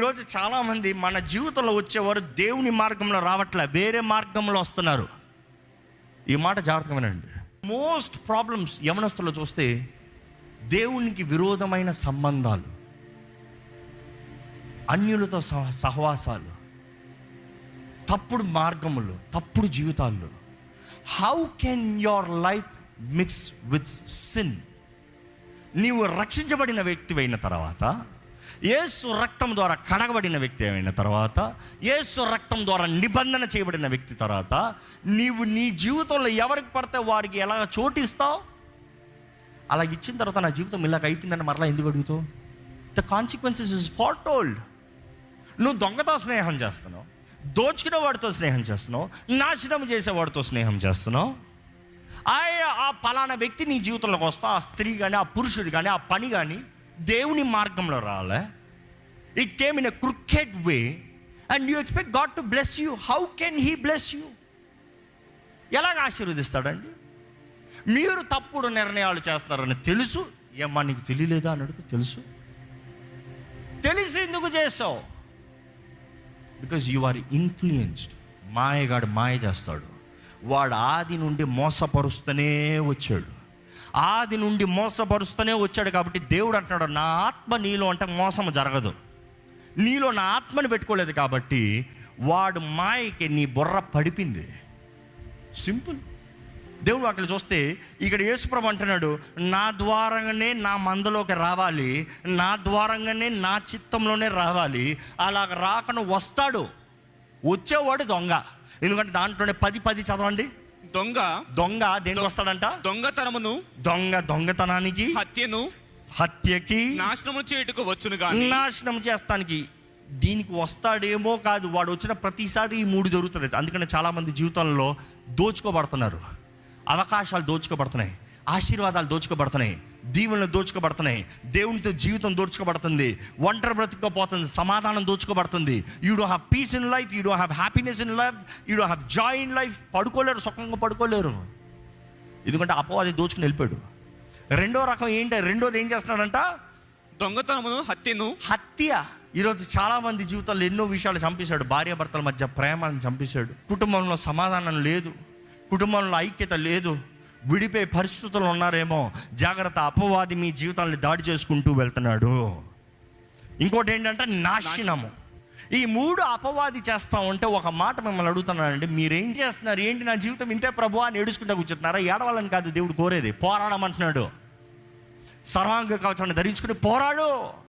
ఈరోజు చాలామంది మన జీవితంలో వచ్చేవారు దేవుని మార్గంలో రావట్లే, వేరే మార్గంలో వస్తున్నారు. ఈ మాట జాగ్రత్తగా వినండి. మోస్ట్ ప్రాబ్లమ్స్ యవనస్తుల్లో చూస్తే దేవునికి విరోధమైన సంబంధాలు, అన్యులతో సహవాసాలు, తప్పుడు మార్గములు, తప్పుడు జీవితాలు. How can your life mix with sin? నీవు రక్షించబడిన వ్యక్తి అయిన తర్వాత, యేసు రక్తం ద్వారా కడగబడిన వ్యక్తి అయిన తర్వాత, యేసు రక్తం ద్వారా నిబంధన చేయబడిన వ్యక్తి తర్వాత, నీవు నీ జీవితంలో ఎవరికి పడితే వారికి ఎలాగ చోటిస్తావు? అలా ఇచ్చిన తర్వాత నా జీవితం ఇలాగ అయిపోయిందని మరలా ఎందుకు అడుగుతావు? The consequences is foretold. నువ్వు దొంగతో స్నేహం చేస్తున్నావు, దోచుకునే వాడితో స్నేహం చేస్తున్నావు, నాశనం చేసేవాడితో స్నేహం చేస్తున్నావు. ఆ పలానా వ్యక్తి నీ జీవితంలోకి వస్తా, ఆ స్త్రీ కానీ, ఆ పురుషుడు కానీ, ఆ పని కానీ దేవుని మార్గంలో రాలే. It came in a cricket way and you expect God to bless you. How can he bless you? ఎలాగ ఆశీర్వదిస్తాడండి? మీరు తప్పుడు నిర్ణయాలు చేస్తారని తెలుసు. ఏమ్మా నీకు తెలియలేదా అని అడిగితే తెలుసు. తెలిసి ఎందుకు చేసావు? Because you are influenced. మాయగాడు మాయ చేస్తాడు. వాడు ఆది నుండి మోసపరుస్తూనే వచ్చాడు. ఆది నుండి మోసపరుస్తూనే వచ్చాడు. కాబట్టి దేవుడు అంటున్నాడు, నా ఆత్మ నీలో అంటే మోసం జరగదు. నీలో నా ఆత్మని పెట్టుకోలేదు కాబట్టి వాడు మాయకి నీ బుర్ర పడిపింది. సింపుల్. దేవుడు అక్కడ చూస్తే ఇక్కడ యేసుప్రభు అంటున్నాడు, నా ద్వారంగానే నా మందలోకి రావాలి, నా ద్వారంగానే నా చిత్తంలోనే రావాలి. అలాగ రాకను వస్తాడు. వచ్చేవాడు దొంగ. ఎందుకంటే దాంట్లోనే 10 చదవండి. దొంగ దేనికి వస్తాడంట? దొంగతనానికి, హత్యకి, నాశనము చేయుటకు వచ్చును. నాశనం చేస్తానికి దీనికి వస్తాడేమో కాదు. వాడు వచ్చిన ప్రతిసారి ఈ 3 జరుగుతుంది. అందుకని చాలామంది జీవితంలో దోచుకోబడుతున్నారు. అవకాశాలు దోచుకోబడుతున్నాయి, ఆశీర్వాదాలు దోచుకోబడుతున్నాయి, దీవెనలు దోచుకోబడుతున్నాయి, దేవునితో జీవితం దోచుకోబడుతుంది, ఒంటరి బ్రతుకుపోతుంది, సమాధానం దోచుకోబడుతుంది. You don't have peace in life, you don't have happiness in life, you don't have joy in life. పడుకోలేరు, సుఖంగా పడుకోలేరు. ఎందుకంటే అపవాది దోచుకుని వెళ్ళిపోయాడు. రెండో రకం ఏంటి? రెండోది ఏం చేస్తున్నాడంట? దొంగతనమును, హత్య. ఈరోజు చాలామంది జీవితాల్లో ఎన్నో విషయాలు చంపేశాడు. భార్యాభర్తల మధ్య ప్రేమను చంపేశాడు. కుటుంబంలో సమాధానం లేదు, కుటుంబంలో ఐక్యత లేదు, విడిపోయే పరిస్థితులు ఉన్నారేమో. జాగ్రత్త, అపవాది మీ జీవితాన్ని దాడి చేసుకుంటూ వెళ్తున్నాడు. ఇంకోటి ఏంటంటే నాశనము. ఈ 3 అపవాది చేస్తా ఉంటే ఒక మాట మిమ్మల్ని అడుగుతున్నానండి, మీరేం చేస్తున్నారు? ఏంటి నా జీవితం ఇంతే ప్రభువా అని ఏడుచుకుంటూ కూర్చుంటున్నారా? ఏడవాలని కాదు దేవుడు కోరేది, పోరాడమంటున్నాడు. సర్వాంగ కవచాన్ని ధరించుకుని పోరాడు.